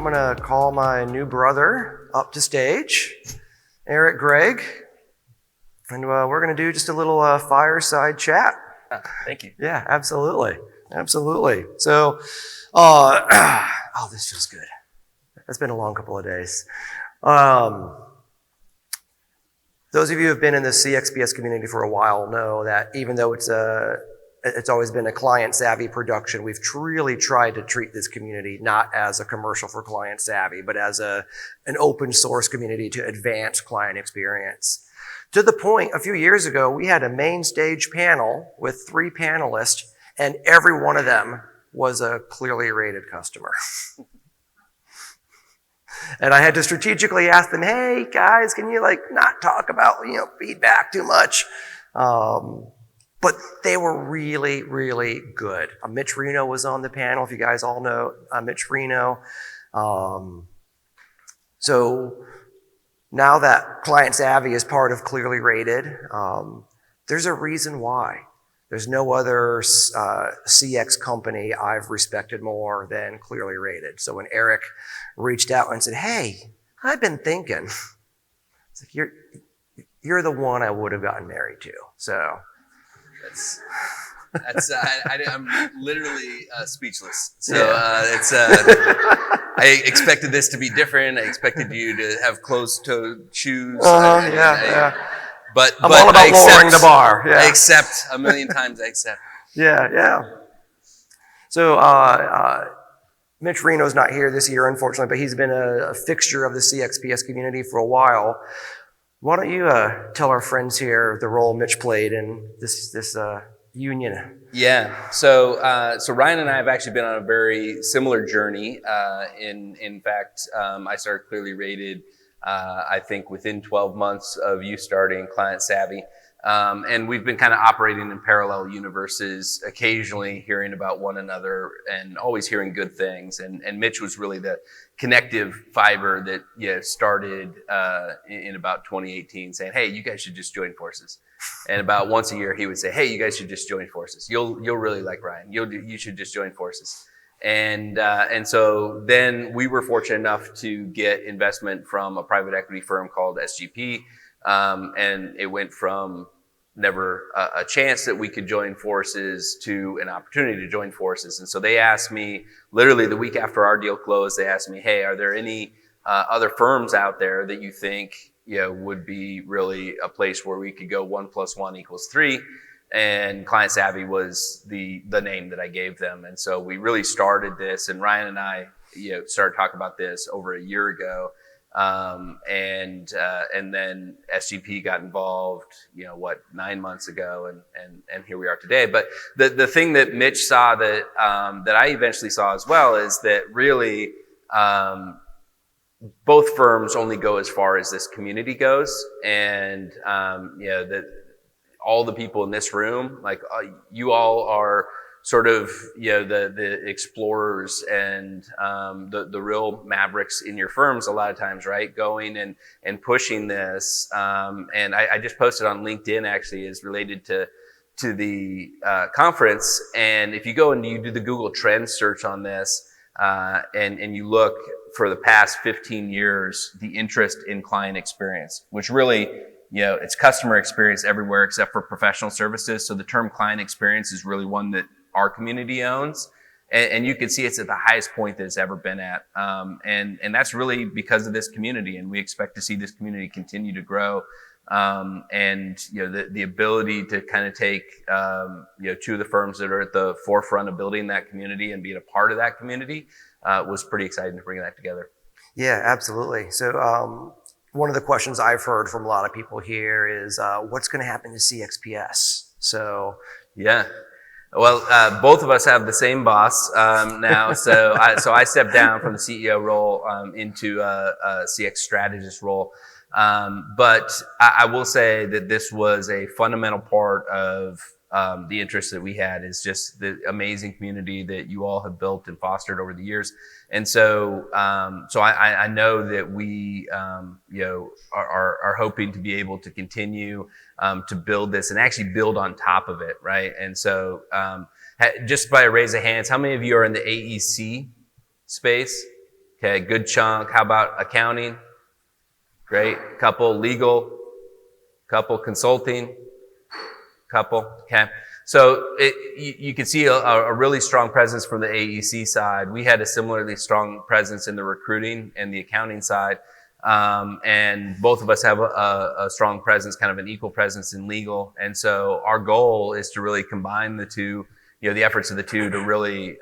going to call my new brother up to stage, Eric Gregg, and we're going to do just a little fireside chat. Thank you. Yeah, absolutely. Absolutely. So, this feels good. It's been a long couple of days. Those of you who have been in the CXps community for a while know that even though it's always been a client-savvy production, we've really tried to treat this community not as a commercial for client-savvy, but as an open source community to advance client experience. To the point, a few years ago, we had a main stage panel with 3 panelists, and every one of them was a clearly rated customer. And I had to strategically ask them, hey, guys, can you not talk about, feedback too much? But they were really, really good. Mitch Reno was on the panel, if you guys all know Mitch Reno. So now that Client Savvy is part of Clearly Rated, there's a reason why. There's no other CX company I've respected more than Clearly Rated. So when Eric reached out and said, hey, I've been thinking, it's like, you're the one I would have gotten married to. So I'm literally speechless. So I expected this to be different. I expected you to have closed-toed shoes. But I'm all about lowering the bar. Yeah. I accept a million times. I accept. Yeah. So Mitch Reno's not here this year, unfortunately, but he's been a fixture of the CXps community for a while. Why don't you tell our friends here the role Mitch played in this union? Yeah. So Ryan and I have actually been on a very similar journey. In fact, I started Clearly Rated. I think within 12 months of you starting Client Savvy. And we've been kind of operating in parallel universes, occasionally hearing about one another and always hearing good things. And Mitch was really the connective fiber that started in about 2018 saying, hey, you guys should just join forces. And about once a year he would say, hey, you guys should just join forces. You'll really like Ryan. You should just join forces. And so then we were fortunate enough to get investment from a private equity firm called SGP. And it went from never a chance that we could join forces to an opportunity to join forces. And so they asked me, literally the week after our deal closed, they asked me, hey, are there any other firms out there that you think would be really a place where we could go 1 + 1 = 3? And Client Savvy was the name that I gave them. And so we really started this, and Ryan and I started talking about this over a year ago. And then SGP got involved, 9 months ago, and here we are today. But the thing that Mitch saw that I eventually saw as well is that really, both firms only go as far as this community goes. And, that all the people in this room, you all are sort of, the explorers and the real mavericks in your firms a lot of times, right? Going and pushing this. And I just posted on LinkedIn, actually, is related to the conference. And if you go and you do the Google Trends search on this, and you look for the past 15 years, the interest in client experience, which really, it's customer experience everywhere except for professional services. So the term client experience is really one that our community owns. And you can see it's at the highest point that it's ever been at. And that's really because of this community. And we expect to see this community continue to grow. And the ability to kind of take, 2 of the firms that are at the forefront of building that community and being a part of that community, was pretty exciting to bring that together. Yeah, absolutely. So, one of the questions I've heard from a lot of people here is, what's going to happen to CXps? So, yeah. Well, both of us have the same boss now. So I stepped down from the CEO role into a CX strategist role. But I will say that this was a fundamental part of the interest that we had, is just the amazing community that you all have built and fostered over the years. And so I know that we are hoping to be able to continue to build this and actually build on top of it, right? And so just by a raise of hands, how many of you are in the AEC space? Okay, good chunk. How about accounting? Great. Couple legal, couple consulting, couple. Okay. So you can see a really strong presence from the AEC side. We had a similarly strong presence in the recruiting and the accounting side. And both of us have a strong presence, kind of an equal presence in legal. And so our goal is to really combine the two, the efforts of the two to really,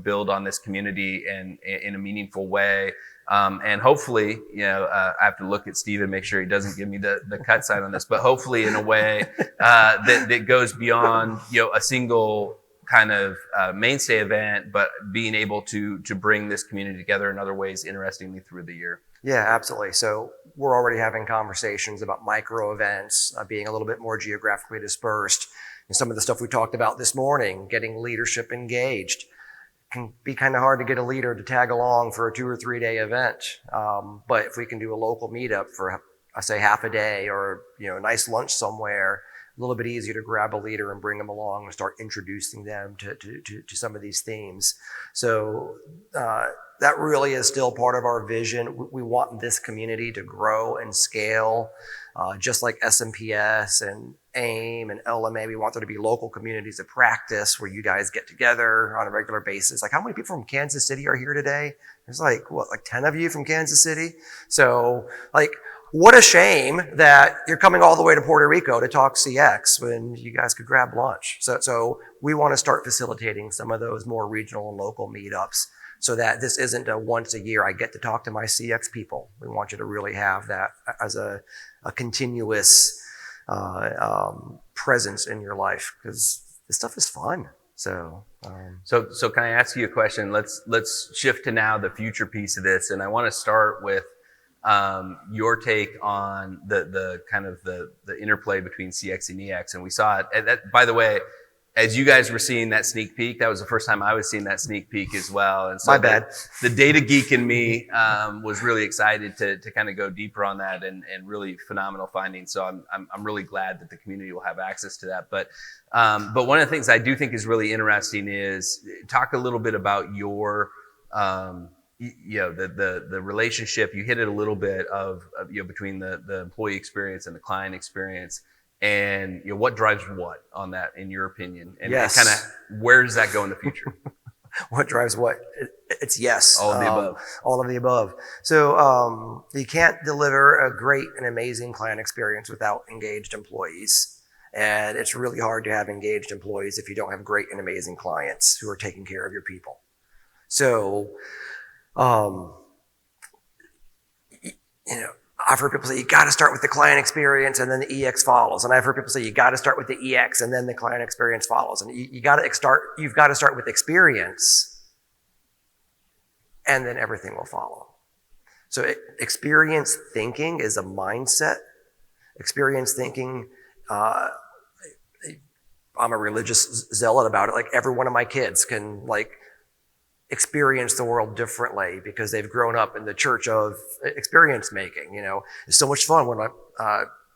build on this community and in a meaningful way. And hopefully, I have to look at Steve and make sure he doesn't give me the cut sign on this, but hopefully in a way that goes beyond, a single kind of mainstay event, but being able to bring this community together in other ways, interestingly, through the year. Yeah, absolutely. So we're already having conversations about micro events, being a little bit more geographically dispersed. And some of the stuff we talked about this morning, getting leadership engaged. Can be kind of hard to get a leader to tag along for a 2 or 3 day event. But if we can do a local meetup for, I say, half a day or, a nice lunch somewhere, a little bit easier to grab a leader and bring them along and start introducing them to some of these themes. So that really is still part of our vision. We want this community to grow and scale, just like SMPS and AIM and LMA. We want there to be local communities of practice where you guys get together on a regular basis. Like, how many people from Kansas City are here today? There's like 10 of you from Kansas City? So what a shame that you're coming all the way to Puerto Rico to talk CX when you guys could grab lunch. So we want to start facilitating some of those more regional and local meetups so that this isn't a once a year, I get to talk to my CX people. We want you to really have that as a continuous presence in your life, because this stuff is fun. So can I ask you a question? Let's shift to now the future piece of this. And I want to start with your take on the kind of the interplay between CX and EX. And we saw it. And that, by the way, as you guys were seeing that sneak peek, that was the first time I was seeing that sneak peek as well. And so my bad. The data geek in me was really excited to kind of go deeper on that and really phenomenal findings. So I'm really glad that the community will have access to that. But one of the things I do think is really interesting is talk a little bit about your the relationship. You hit it a little bit of between the employee experience and the client experience. And what drives what on that, in your opinion? And yes. Kind of where does that go in the future? What drives what? It's yes. All of the above. All of the above. So you can't deliver a great and amazing client experience without engaged employees. And it's really hard to have engaged employees if you don't have great and amazing clients who are taking care of your people. So, I've heard people say you got to start with the client experience and then the EX follows. And I've heard people say you got to start with the EX and then the client experience follows. And you've got to start with experience and then everything will follow. So experience thinking is a mindset. Experience thinking, I'm a religious zealot about it. Like, every one of my kids can experience the world differently because they've grown up in the church of experience making. It's so much fun when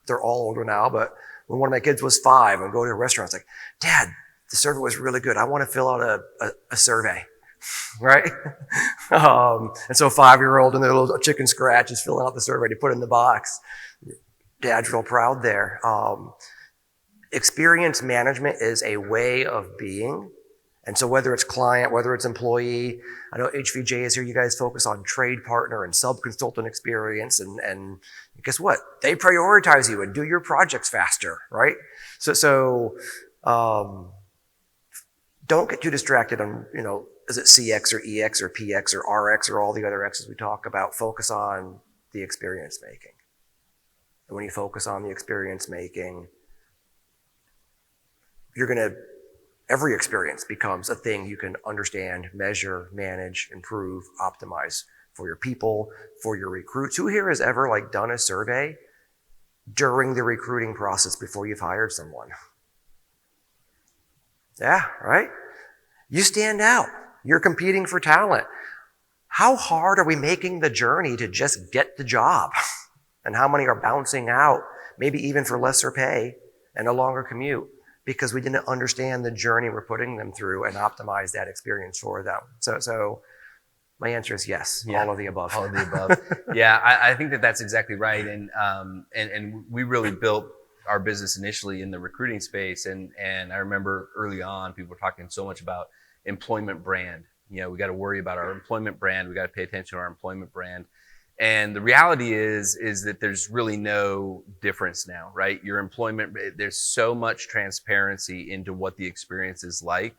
they're all older now, but when one of my kids was 5 and go to a restaurant, it's like, Dad, the survey was really good. I want to fill out a survey, right? And so 5-year-old and their little chicken scratch is filling out the survey to put in the box. Dad's real proud there. Experience management is a way of being. And so whether it's client, whether it's employee, I know HVJ is here, you guys focus on trade partner and sub-consultant experience, and guess what? They prioritize you and do your projects faster, right? So don't get too distracted on, is it CX or EX or PX or RX or all the other X's we talk about. Focus on the experience making. And when you focus on the experience making, every experience becomes a thing you can understand, measure, manage, improve, optimize for your people, for your recruits. Who here has ever done a survey during the recruiting process before you've hired someone? Yeah, right? You stand out. You're competing for talent. How hard are we making the journey to just get the job? And how many are bouncing out, maybe even for lesser pay and a longer commute, because we didn't understand the journey we're putting them through and optimize that experience for them. So My answer is yes, Yeah, all of the above. all of the above. Yeah, I think that that's exactly right. And we really built our business initially in the recruiting space. And I remember early on, people were talking so much about employment brand. We got to worry about our employment brand. We got to pay attention to our employment brand. And the reality is that there's really no difference now, right? Your employment, there's so much transparency into what the experience is like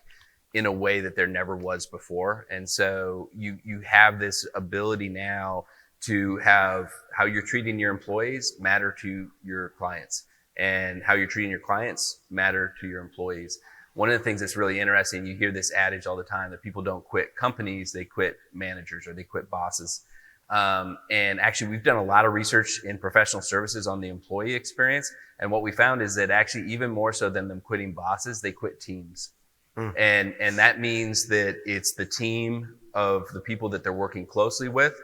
in a way that there never was before. And so you have this ability now to have how you're treating your employees matter to your clients, and how you're treating your clients matter to your employees. One of the things that's really interesting, you hear this adage all the time that people don't quit companies, they quit managers or they quit bosses. And actually, we've done a lot of research in professional services on the employee experience. And what we found is that actually, even more so than them quitting bosses, they quit teams. And that means that it's the team of the people that they're working closely with,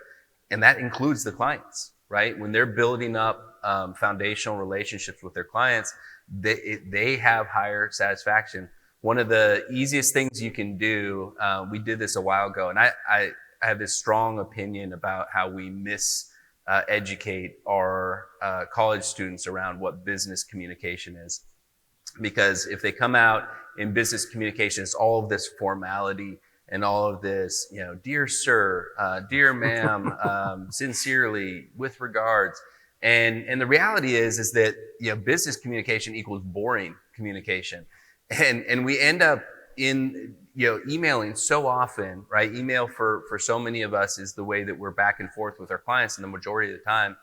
and that includes the clients, right? When they're building up foundational relationships with their clients, they have higher satisfaction. One of the easiest things you can do, we did this a while ago, and I have this strong opinion about how we educate our college students around what business communication is. Because if they come out in business communication, it's all of this formality and all of this, dear sir, dear ma'am, sincerely, with regards. And the reality is that, business communication equals boring communication. And we end up in, emailing so often, right? Email for so many of us is the way that we're back and forth with our clients in the majority of the time.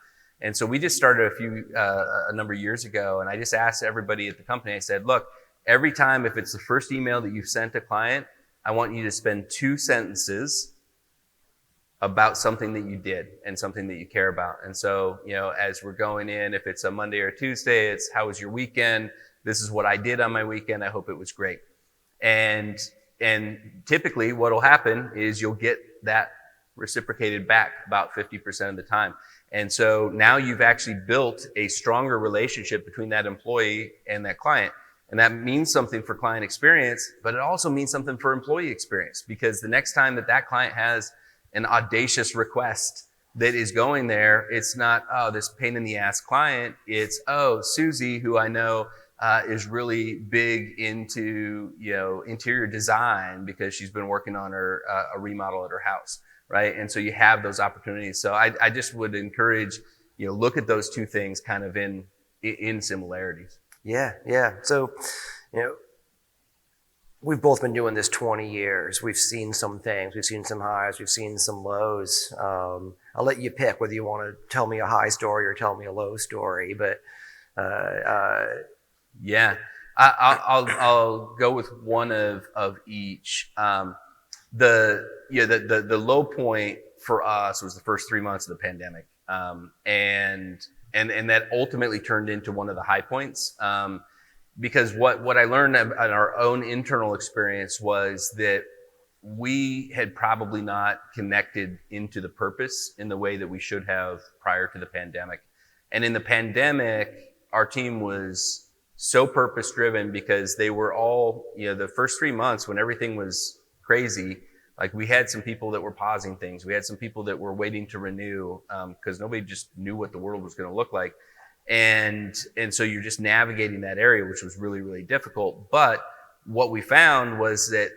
And so we just started a number of years ago, and I just asked everybody at the company, I said, look, every time if it's the first email that you've sent a client, I want you to spend 2 sentences about something that you did and something that you care about. And so, as we're going in, if it's a Monday or Tuesday, it's how was your weekend? This is what I did on my weekend. I hope it was great. And typically what will happen is you'll get that reciprocated back about 50% of the time. And so now you've actually built a stronger relationship between that employee and that client. And that means something for client experience, but it also means something for employee experience, because the next time that client has an audacious request that is going there, it's not, this pain in the ass client. It's, Susie, who I know is really big into, interior design because she's been working on a remodel at her house. Right. And so you have those opportunities. So I just would encourage, look at those two things kind of in similarities. Yeah. Yeah. So, we've both been doing this 20 years. We've seen some things. We've seen some highs. We've seen some lows. I'll let you pick whether you want to tell me a high story or tell me a low story. But yeah, I'll go with one of each. The low point for us was the first 3 months of the pandemic, and that ultimately turned into one of the high points, because what I learned in our own internal experience was that we had probably not connected into the purpose in the way that we should have prior to the pandemic. And in the pandemic, our team was so purpose driven because they were all, the first 3 months when everything was crazy, like we had some people that were pausing things. We had some people that were waiting to renew because nobody just knew what the world was going to look like. And so you're just navigating that area, which was really, really difficult. But what we found was that,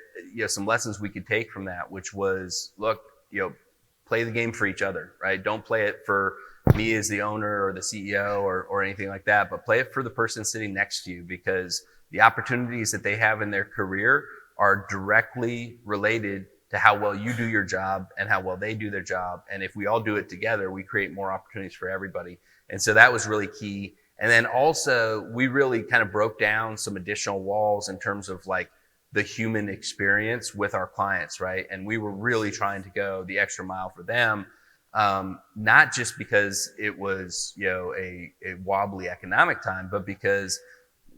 some lessons we could take from that, which was, look, play the game for each other, right? Don't play it for me as the owner or the CEO or anything like that, but play it for the person sitting next to you, because the opportunities that they have in their career are directly related to how well you do your job and how well they do their job. And if we all do it together, we create more opportunities for everybody. And so that was really key. And then also we really kind of broke down some additional walls in terms of like the human experience with our clients, right? And we were really trying to go the extra mile for them, not just because it was, a wobbly economic time, but because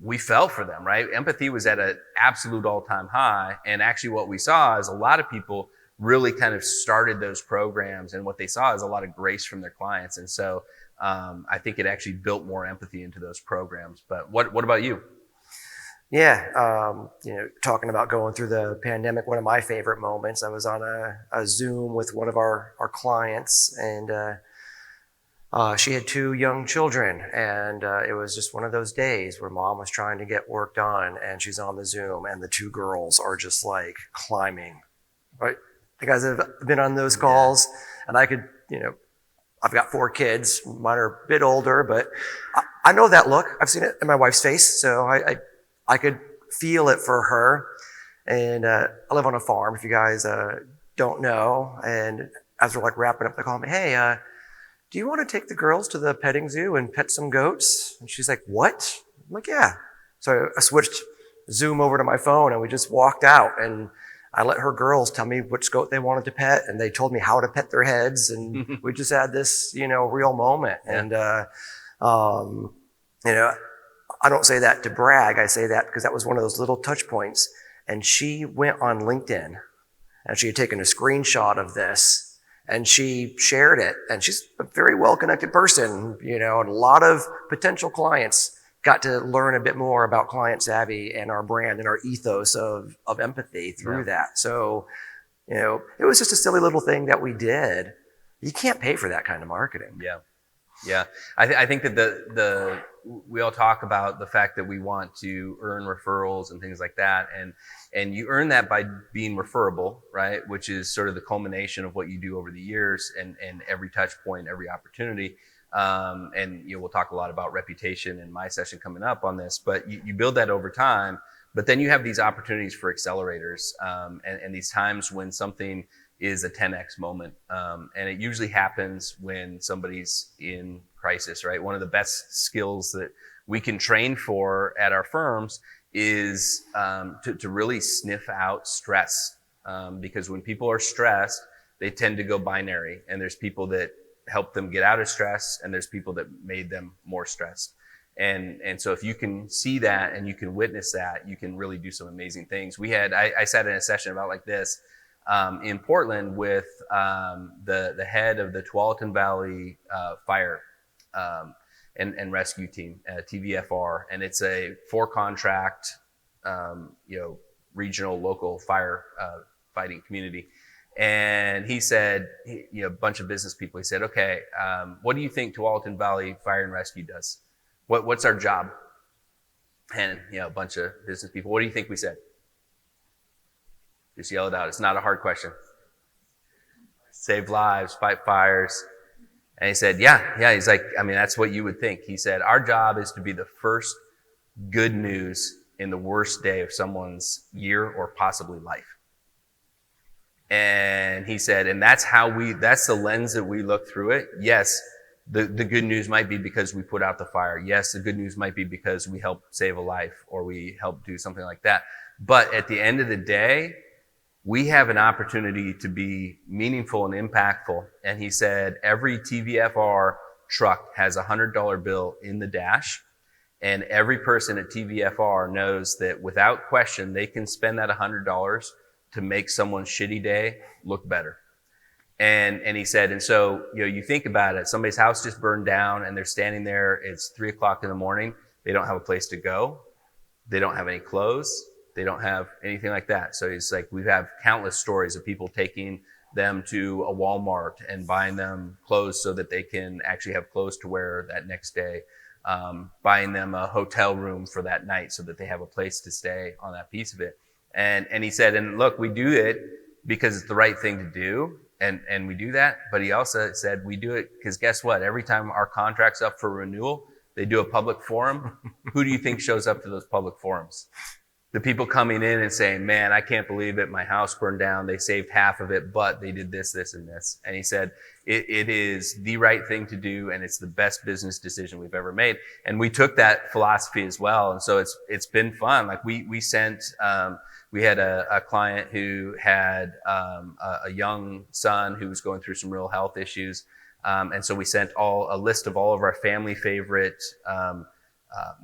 we felt for them, right? Empathy was at an absolute all-time high. And actually what we saw is a lot of people really kind of started those programs, and what they saw is a lot of grace from their clients. And so I think it actually built more empathy into those programs. But what about you? Yeah, talking about going through the pandemic, one of my favorite moments, I was on a Zoom with one of our clients, and she had two young children, and it was just one of those days where mom was trying to get work done, and she's on the Zoom, and the two girls are just like climbing. Right? You guys have been on those calls, and I could, I've got four kids. Mine are a bit older, but I know that look. I've seen it in my wife's face, so I could feel it for her. And I live on a farm, if you guys don't know. And as we're like wrapping up, they call me, hey, do you want to take the girls to the petting zoo and pet some goats? And she's like, what? I'm like, yeah. So I switched Zoom over to my phone, and we just walked out, and I let her girls tell me which goat they wanted to pet, and they told me how to pet their heads, and we just had this, real moment. Yeah. And, I don't say that to brag. I say that because that was one of those little touch points. And she went on LinkedIn, and she had taken a screenshot of this, and she shared it. And she's a very well-connected person, and a lot of potential clients got to learn a bit more about Client Savvy and our brand and our ethos of empathy through that. So, it was just a silly little thing that we did. You can't pay for that kind of marketing. Yeah. Yeah. I think that we all talk about the fact that we want to earn referrals and things like that. And you earn that by being referable, right? Which is sort of the culmination of what you do over the years and every touch point, every opportunity. And we'll talk a lot about reputation in my session coming up on this, but you build that over time, but then you have these opportunities for accelerators, and these times when something is a 10x moment. And it usually happens when somebody's in crisis, right? One of the best skills that we can train for at our firms is to really sniff out stress. Because when people are stressed, they tend to go binary, and there's people that help them get out of stress, and there's people that made them more stressed. And so if you can see that and you can witness that, you can really do some amazing things. I sat in a session about like this in Portland with the head of the Tualatin Valley Fire and Rescue Team, TVFR, and it's a for-contract, regional, local fire fighting community. And he said, a bunch of business people, he said, okay, what do you think Tualatin Valley Fire and Rescue does? What's our job? And, a bunch of business people, what do you think we said? Just yell it out. It's not a hard question. Save lives, fight fires. And he said, yeah. He's like, that's what you would think. He said, our job is to be the first good news in the worst day of someone's year or possibly life. And he said, and that's the lens that we look through it. Yes, the good news might be because we put out the fire. Yes, the good news might be because we helped save a life or we helped do something like that. But at the end of the day, we have an opportunity to be meaningful and impactful. And he said, every TVFR truck has a $100 bill in the dash. And every person at TVFR knows that without question, they can spend that $100 to make someone's shitty day look better. And he said, and so, you think about it, somebody's house just burned down and they're standing there, it's 3:00 in the morning. They don't have a place to go. They don't have any clothes. They don't have anything like that. So he's like, we have countless stories of people taking them to a Walmart and buying them clothes so that they can actually have clothes to wear that next day. Buying them a hotel room for that night so that they have a place to stay on that piece of it. And he said, and look, we do it because it's the right thing to do. And we do that. But he also said, we do it because guess what? Every time our contract's up for renewal, they do a public forum. Who do you think shows up to those public forums? The people coming in and saying, man, I can't believe it. My house burned down. They saved half of it, but they did this, this, and this. And he said, it is the right thing to do. And it's the best business decision we've ever made. And we took that philosophy as well. And so it's been fun. Like we sent, we had a client who had a young son who was going through some real health issues. And so we sent a list of all of our family favorite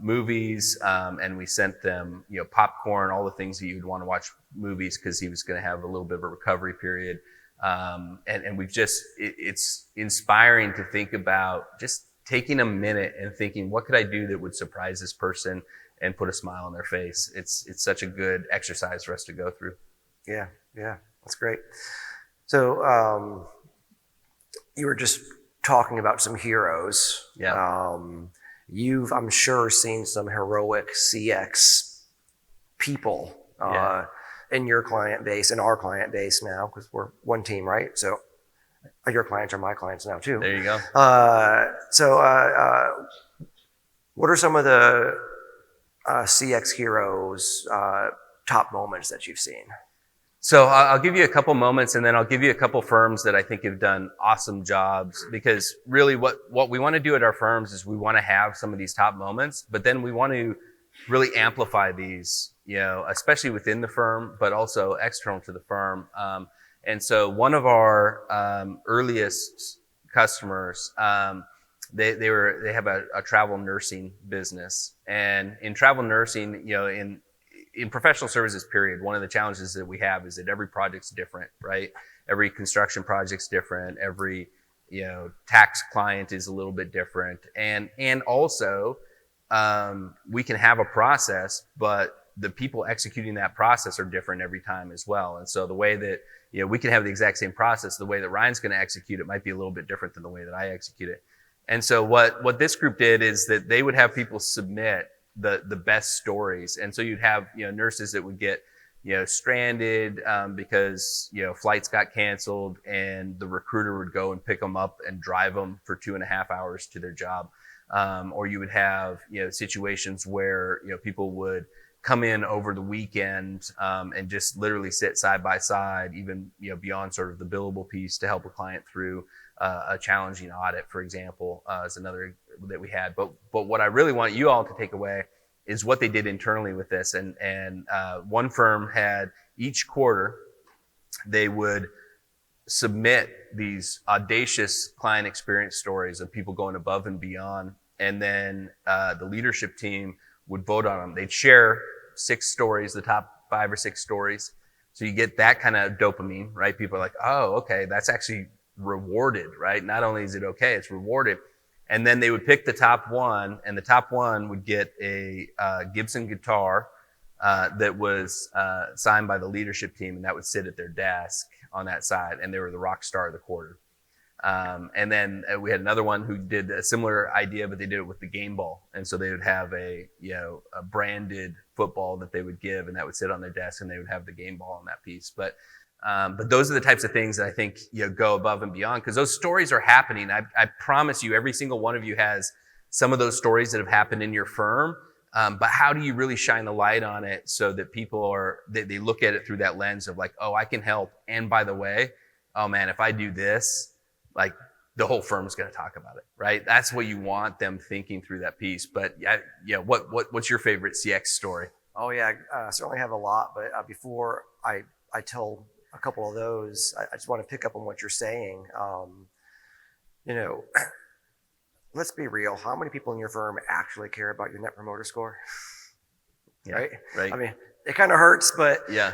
movies, and we sent them, popcorn, all the things that you'd want to watch movies because he was going to have a little bit of a recovery period. And we've it's inspiring to think about just taking a minute and thinking, what could I do that would surprise this person and put a smile on their face? It's such a good exercise for us to go through. Yeah, yeah, that's great. So you were just talking about some heroes. Yeah. You've, I'm sure, seen some heroic CX people Yeah. in your client base, in our client base now, because we're one team, right? So your clients are my clients now too. There you go. What are some of the CX heroes top moments that you've seen? So I'll give you a couple moments, and then I'll give you a couple firms that I think have done awesome jobs, because really what we want to do at our firms is we want to have some of these top moments, but then we want to really amplify these, especially within the firm, but also external to the firm. And so one of our earliest customers, they have a travel nursing business, and in travel nursing, in professional services period, one of the challenges that we have is that every project's different, right? Every construction project's different. Every, tax client is a little bit different. And also, we can have a process, but the people executing that process are different every time as well. And so the way that, we can have the exact same process, the way that Ryan's going to execute it might be a little bit different than the way that I execute it. And so what this group did is that they would have people submit the best stories. And so you'd have, nurses that would get, stranded because, flights got canceled, and the recruiter would go and pick them up and drive them for 2.5 hours to their job. Or you would have, situations where, people would come in over the weekend and just literally sit side by side, even, beyond sort of the billable piece, to help a client through a challenging audit, for example, is another that we had. But what I really want you all to take away is what they did internally with this. And one firm had, each quarter, they would submit these audacious client experience stories of people going above and beyond. And then the leadership team would vote on them. They'd share 6 stories, the top 5 or 6 stories. So you get that kind of dopamine, right? People are like, oh, okay, that's actually rewarded, right? Not only is it okay, it's rewarded. And then they would pick the top one, and the top one would get a Gibson guitar that was signed by the leadership team, and that would sit at their desk on that side, and they were the rock star of the quarter. And then we had another one who did a similar idea, but they did it with the game ball. And so they would have a branded football that they would give, and that would sit on their desk, and they would have the game ball on that piece. But those are the types of things that I think go above and beyond, because those stories are happening. I promise you, every single one of you has some of those stories that have happened in your firm. But how do you really shine the light on it so that people they look at it through that lens of like, oh, I can help. And by the way, oh man, if I do this, like the whole firm's going to talk about it, right? That's what you want them thinking through that piece. But what's your favorite CX story? Oh yeah, I certainly have a lot. But before I tell a couple of those, I just want to pick up on what you're saying. Let's be real. How many people in your firm actually care about your net promoter score? Yeah, right? Right. I mean, it kind of hurts, but Yeah.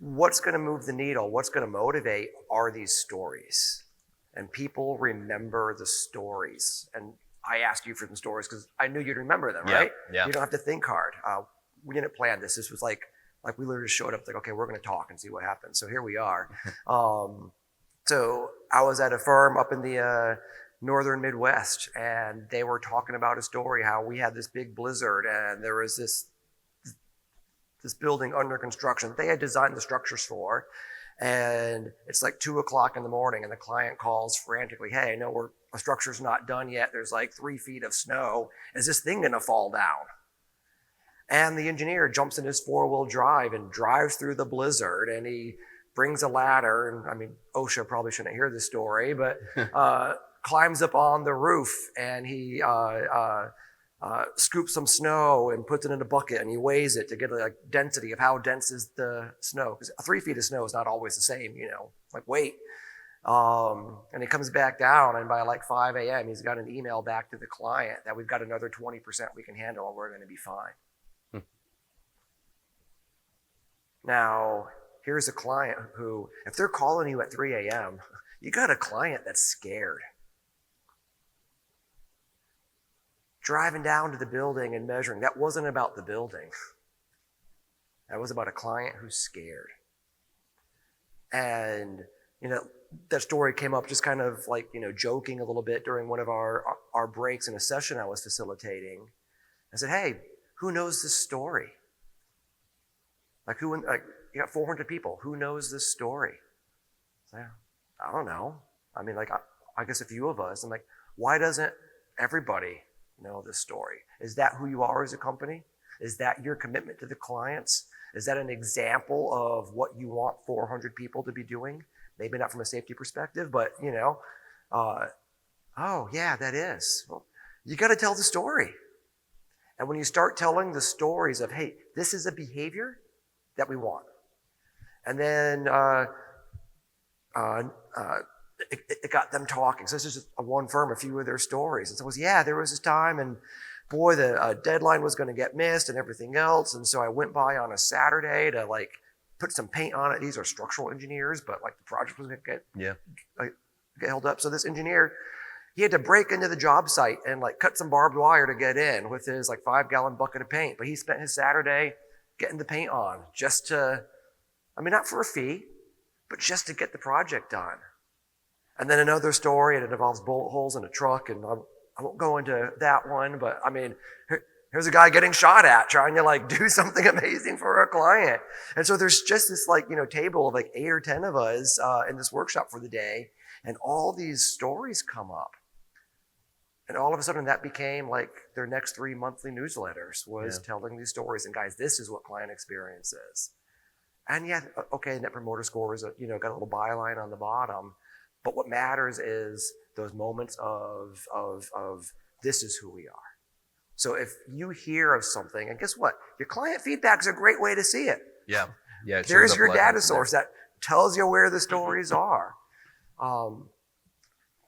What's going to move the needle? What's going to motivate are these stories. And people remember the stories. And I asked you for some stories because I knew you'd remember them, right? Yeah. You don't have to think hard. We didn't plan this. This was like we literally just showed up, like, okay, we're going to talk and see what happens. So here we are. So I was at a firm up in the northern Midwest, and they were talking about a story how we had this big blizzard, and there was this building under construction that they had designed the structures for. And it's like 2:00 in the morning, and the client calls frantically, hey, no, a structure's not done yet. There's like 3 feet of snow. Is this thing going to fall down? And the engineer jumps in his 4-wheel drive and drives through the blizzard, and he brings a ladder. And I mean, OSHA probably shouldn't hear this story, but climbs up on the roof, and he scoops some snow and puts it in a bucket, and he weighs it to get a density of how dense is the snow. Because 3 feet of snow is not always the same, like weight. And he comes back down, and by like 5 a.m., he's got an email back to the client that we've got another 20% we can handle, and we're going to be fine. Now, here's a client who, if they're calling you at 3 a.m., You got a client that's scared. Driving down to the building and measuring, that wasn't about the building. That was about a client who's scared. And, that story came up just kind of like, joking a little bit during one of our breaks in a session I was facilitating. I said, hey, who knows this story? You got 400 people. Who knows this story? I don't know. I mean, I guess a few of us. I'm like, why doesn't everybody know this story? Is that who you are as a company? Is that your commitment to the clients? Is that an example of what you want 400 people to be doing? Maybe not from a safety perspective, but oh yeah, that is. Well, you got to tell the story. And when you start telling the stories of, hey, this is a behavior that we want. And then it got them talking. So this is just one firm, a few of their stories. And so it was, there was this time and boy, the deadline was going to get missed and everything else. And so I went by on a Saturday to put some paint on it. These are structural engineers, but the project was going to get held up. So this engineer, he had to break into the job site and cut some barbed wire to get in with his 5-gallon bucket of paint. But he spent his Saturday getting the paint on just to, not for a fee, but just to get the project done. And then another story, and it involves bullet holes in a truck, and I won't go into that one, but here's a guy getting shot at, trying to do something amazing for a client. And so there's just this table of 8 or 10 of us in this workshop for the day, and all these stories come up. And all of a sudden that became their next 3 monthly newsletters was telling these stories. And guys, this is what client experience is. And Net Promoter Score is got a little byline on the bottom. But what matters is those moments of this is who we are. So if you hear of something, and guess what? Your client feedback is a great way to see it. Yeah. There's your data source that tells you where the stories are.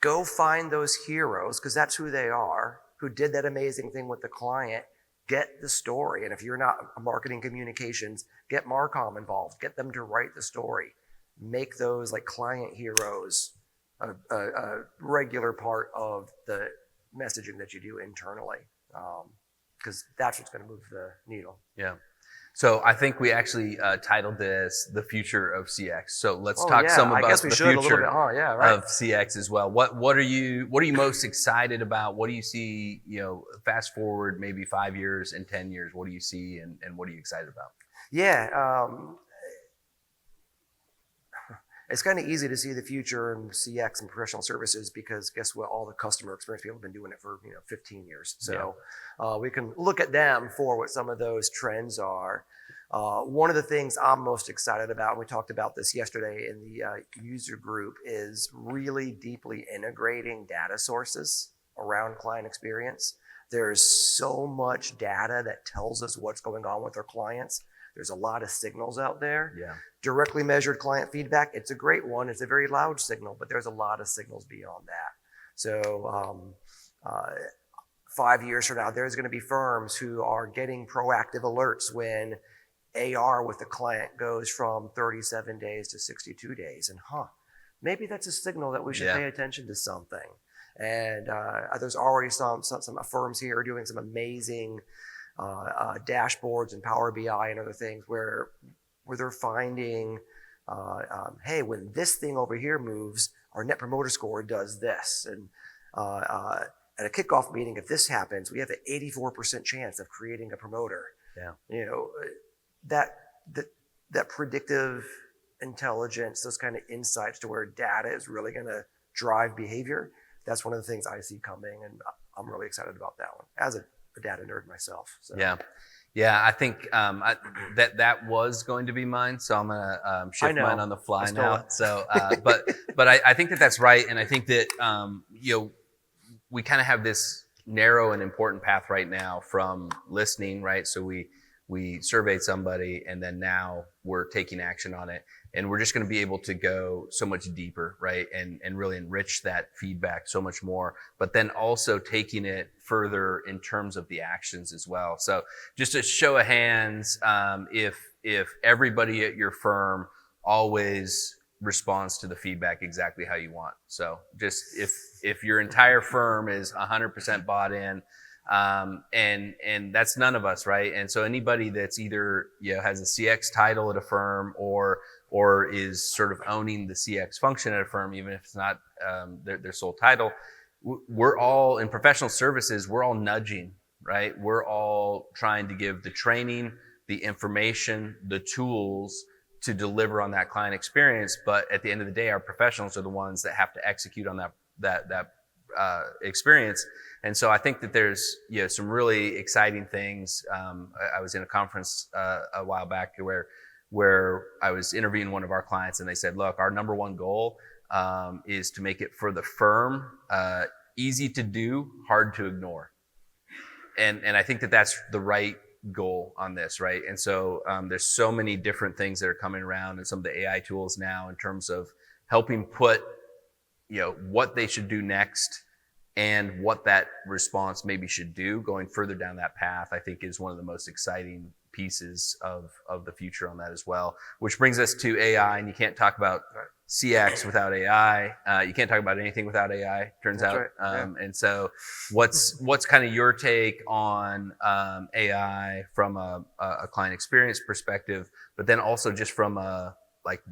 Go find those heroes, because that's who they are, who did that amazing thing with the client. Get the story. And if you're not a marketing communications, get Marcom involved. Get them to write the story. Make those client heroes a regular part of the messaging that you do internally, because that's what's going to move the needle. Yeah. So I think we actually titled this "The Future of CX." So let's talk some about the future of CX as well. What are you most excited about? What do you see? Fast forward maybe 5 years and 10 years. What do you see, and what are you excited about? Yeah. It's kind of easy to see the future in CX and professional services because guess what? All the customer experience people have been doing it for 15 years. So we can look at them for what some of those trends are. One of the things I'm most excited about, and we talked about this yesterday in the user group, is really deeply integrating data sources around client experience. There's so much data that tells us what's going on with our clients. There's a lot of signals out there. Yeah. Directly measured client feedback, it's a great one. It's a very loud signal, but there's a lot of signals beyond that. So 5 years from now, there's going to be firms who are getting proactive alerts when AR with the client goes from 37 days to 62 days. And maybe that's a signal that we should pay attention to something. And there's already some firms here are doing some amazing dashboards and Power BI and other things where they're finding, hey, when this thing over here moves, our Net Promoter Score does this. And at a kickoff meeting, if this happens, we have an 84% chance of creating a promoter. Yeah. That predictive intelligence, those kind of insights to where data is really going to drive behavior. That's one of the things I see coming, and I'm really excited about that one as a data nerd myself. So. Yeah. I think that was going to be mine, so I'm gonna shift mine on the fly now. So, but I think that's right, and I think that we kind of have this narrow and important path right now from listening, right? So we surveyed somebody, and then now we're taking action on it, and we're just going to be able to go so much deeper, right? And really enrich that feedback so much more, but then also taking it further in terms of the actions as well. So just a show of hands, if everybody at your firm always responds to the feedback exactly how you want. So just if your entire firm is 100% bought in, and that's none of us, right? And so anybody that's either has a CX title at a firm or is sort of owning the CX function at a firm, even if it's not their sole title, we're all in professional services. We're all nudging, right? We're all trying to give the training, the information, the tools to deliver on that client experience. But at the end of the day, our professionals are the ones that have to execute on that experience. And so I think that there's some really exciting things. I was in a conference a while back where I was interviewing one of our clients, and they said, look, our number one goal is to make it for the firm easy to do, hard to ignore. And I think that that's the right goal on this, right? And so there's so many different things that are coming around, and some of the AI tools now in terms of helping put what they should do next and what that response maybe should do going further down that path, I think is one of the most exciting pieces of the future on that as well. Which brings us to AI, and you can't talk about CX without AI. You can't talk about anything without AI, turns That's out. right. Yeah. And so what's kind of your take on AI from a client experience perspective, but then also just from a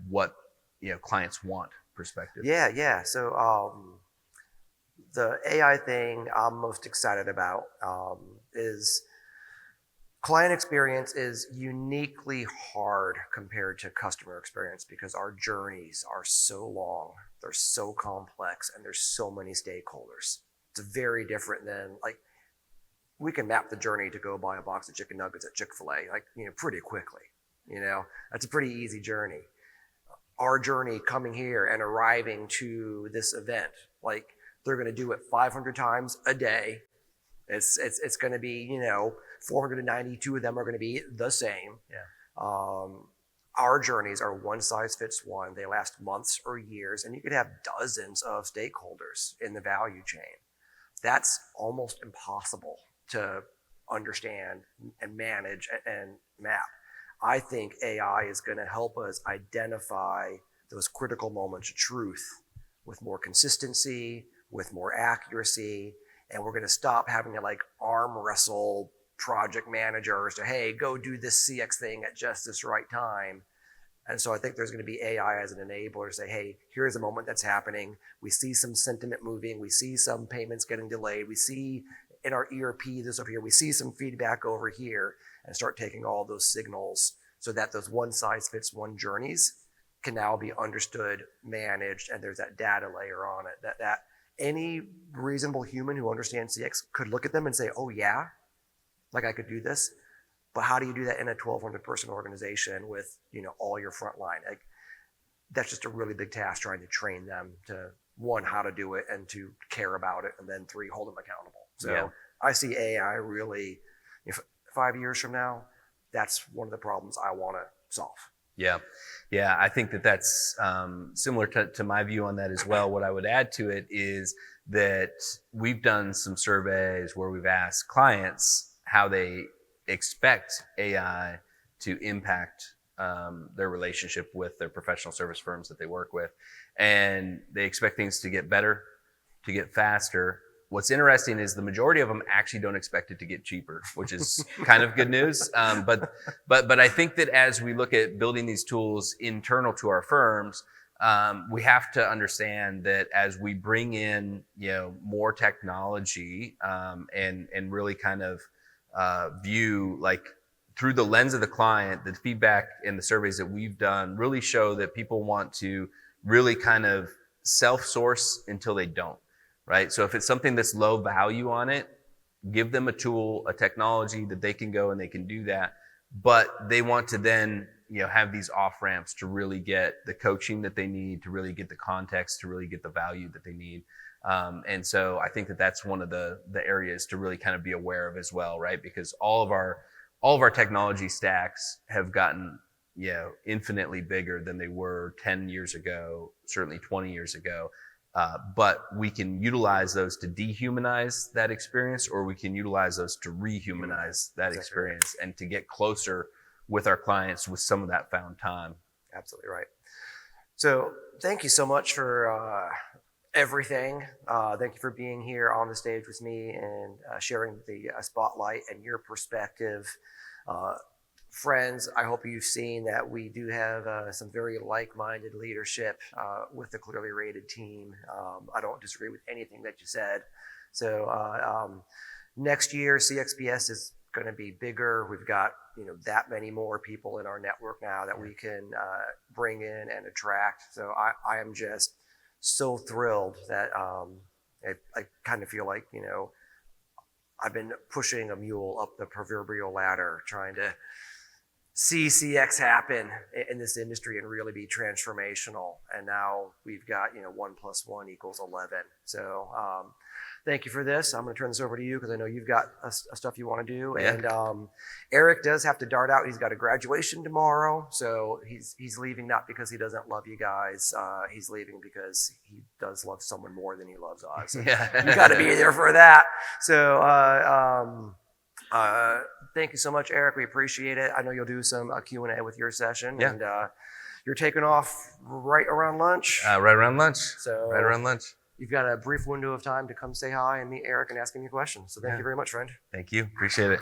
what clients want perspective? Yeah. So the AI thing I'm most excited about is client experience is uniquely hard compared to customer experience because our journeys are so long, they're so complex, and there's so many stakeholders. It's very different than we can map the journey to go buy a box of chicken nuggets at Chick-fil-A pretty quickly. That's a pretty easy journey. Our journey coming here and arriving to this event, they're going to do it 500 times a day. It's going to be 492 of them are going to be the same. Yeah. Our journeys are one size fits one. They last months or years, and you could have dozens of stakeholders in the value chain. That's almost impossible to understand and manage and map. I think AI is going to help us identify those critical moments of truth with more consistency, with more accuracy, and we're going to stop having to arm wrestle project managers to, hey, go do this CX thing at just this right time. And so I think there's going to be AI as an enabler to say, hey, here's a moment that's happening. We see some sentiment moving. We see some payments getting delayed. We see in our ERP this over here. We see some feedback over here, and start taking all those signals so that those one size fits one journeys can now be understood, managed, and there's that data layer on it that any reasonable human who understands CX could look at them and say, oh yeah, I could do this. But how do you do that in a 1,200 person organization with all your frontline? That's just a really big task, trying to train them to, one, how to do it, and to care about it, and then three, hold them accountable. So yeah. I see AI really, 5 years from now, that's one of the problems I want to solve. Yeah. I think that's similar to my view on that as well. What I would add to it is that we've done some surveys where we've asked clients how they expect AI to impact their relationship with their professional service firms that they work with. And they expect things to get better, to get faster. What's interesting is the majority of them actually don't expect it to get cheaper, which is kind of good news. But I think that as we look at building these tools internal to our firms, we have to understand that as we bring in more technology and really kind of view through the lens of the client, the feedback and the surveys that we've done really show that people want to really kind of self-source until they don't. Right? So if it's something that's low value on it, give them a tool, a technology that they can go and they can do that. But they want to then, have these off ramps to really get the coaching that they need, to really get the context, to really get the value that they need. And so I think that's one of the areas to really kind of be aware of as well, right? Because all of our technology stacks have gotten, infinitely bigger than they were 10 years ago, certainly 20 years ago. But we can utilize those to dehumanize that experience, or we can utilize those to rehumanize that experience and to get closer with our clients with some of that found time. Absolutely right. So thank you so much for everything. Thank you for being here on the stage with me and sharing the spotlight and your perspective. Friends, I hope you've seen that we do have some very like-minded leadership with the clearly rated team. I don't disagree with anything that you said. So next year, CXPS is going to be bigger. We've got that many more people in our network now that we can bring in and attract. So I am just so thrilled that I kind of feel like I've been pushing a mule up the proverbial ladder, trying to see CX happen in this industry and really be transformational. And now we've got 1 + 1 = 11. So thank you for this. I'm going to turn this over to you because I know you've got stuff you want to do. Yeah. And Eric does have to dart out. He's got a graduation tomorrow, so he's leaving not because he doesn't love you guys. He's leaving because he does love someone more than he loves us. Yeah. You got to be there for that. So thank you so much, Eric. We appreciate it. I know you'll do some Q&A with your session. Yeah. And you're taking off right around lunch. Right around lunch. So Right around lunch. you've got a brief window of time to come say hi and meet Eric and ask him your questions. So thank you very much, friend. Thank you. Appreciate it.